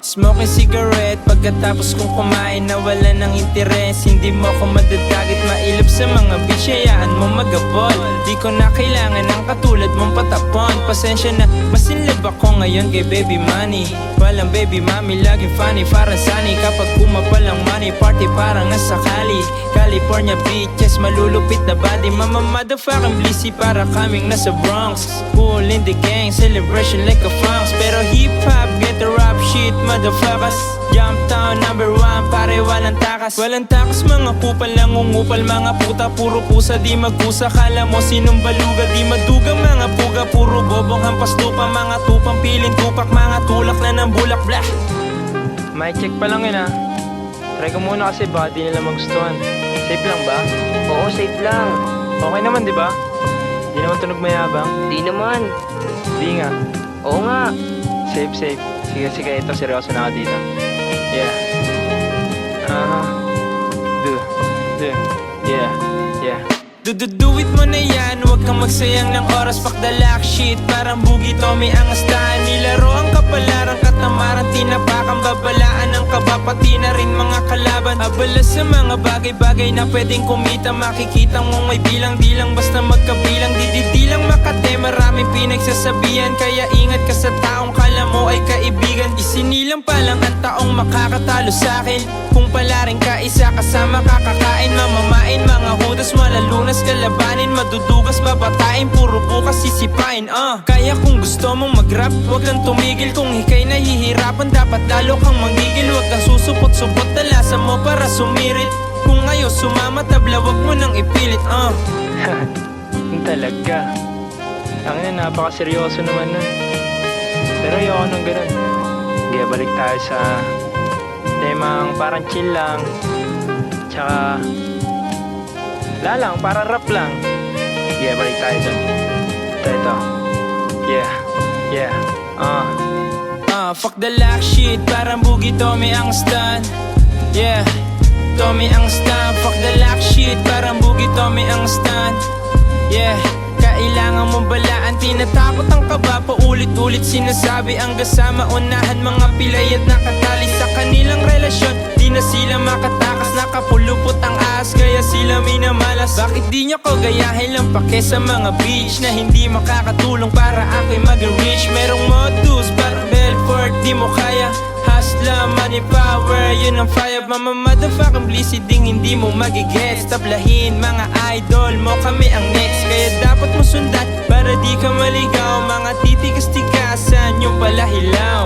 Smoking cigarette pagkatapos kong kumain, nawala ng interes. Hindi mo ako madadagit, mailap sa mga bitch, hayaan mo magabol. Di ko na kailangan ng katulad mong patapon. Pasensya na, masinlab ako ngayon kay baby money. Walang baby mami, laging funny, parang sunny. Kapag kumapal ang money, party parang nasa Cali. California beaches, malulupit na body. Mama motherfucking blissy, para kaming nasa Bronx. Cool in the gang, celebration like a funks. Pero hip-hop, get the rap shit, motherfuckers. Jumptown number 1, pare walang takas. Walang takas, mga kupal lang ungupal. Mga puta, puro pusa, di magkusa. Kala mo sinong baluga, di maduga. Mga puga, puro bobong hampas lupa. Mga tupang piling tupak, mga tulak na ng bulak, blah. May check pa lang yun ha. Try ko muna kasi baka di nila magustuhan. Safe lang ba? Oo, safe lang. Okay naman di ba? Di naman tunog mayabang. Di naman. Di nga. Oo nga. Safe, safe. Sige, sige, ito seryoso na ako dito. Yeah. Yeah, yeah. Do it mo na yan, huwag kang magsayang ng oras. Fuck the lack shit, parang bugi Tommy ang astahan. Nilaro ang kapalaran, katamaran, tinapakan. Babalaan ang kaba, pati na rin mga kalaban. Abala sa mga bagay-bagay na pwedeng kumita. Makikita mong may bilang, di lang basta magkabilang. Di lang makate, maraming pinagsasabihan. Kaya ingat ka sa taong kala mo ay kaibigan. Isinilang pa lang ang taong makakatalo sa'kin. Kung pala rin ka isa kasama kakakain, mamamain, mga hudas, malalunas, kalabanin, madudugas, babatain, puro bukas sisipain. Kaya kung gusto mong mag-rap, huwag kang tumigil. Kung ika'y nahihirapan, dapat lalo kang manggigil. Huwag kang susupot-supot, talasan mo para sumirit. Kung ngayon sumama tabla, huwag mo nang ipilit. Yung talaga. Ang na, napaka-seryoso naman nun. Pero ayoko nang ganun. Sige, balik tayo sa temang parang chill lang. Tsaka wala lang, para rap lang. Yeah, balik tayo dun. Ito. Yeah. Fuck the lack shit, parang bugi Tommy ang stan. Yeah, Tommy ang stan. Fuck the lack shit, parang bugi Tommy ang stan. Yeah, kailangan mong balaan, tinatakot ang kaba. Paulit-ulit sinasabi ang kasama. Unahan mga pilay at nakatali sa kanilang relasyon. Di na sila makatakas, nakapulupot ang ahas, kaya sila minamalas. Bakit di nyo ko gayahin lang pake sa mga beach na hindi makakatulong para ako'y maging rich? Merong modus parang Belfort, di mo kaya. Hustler, money, power, yun ang fire. Mama motherfucking blissy, ding hindi mo magigets. Tablahin mga idol mo, kami ang next. Kaya dapat mo sundan para di ka maligaw. Mga titigas-tigasan yung pala hilaw.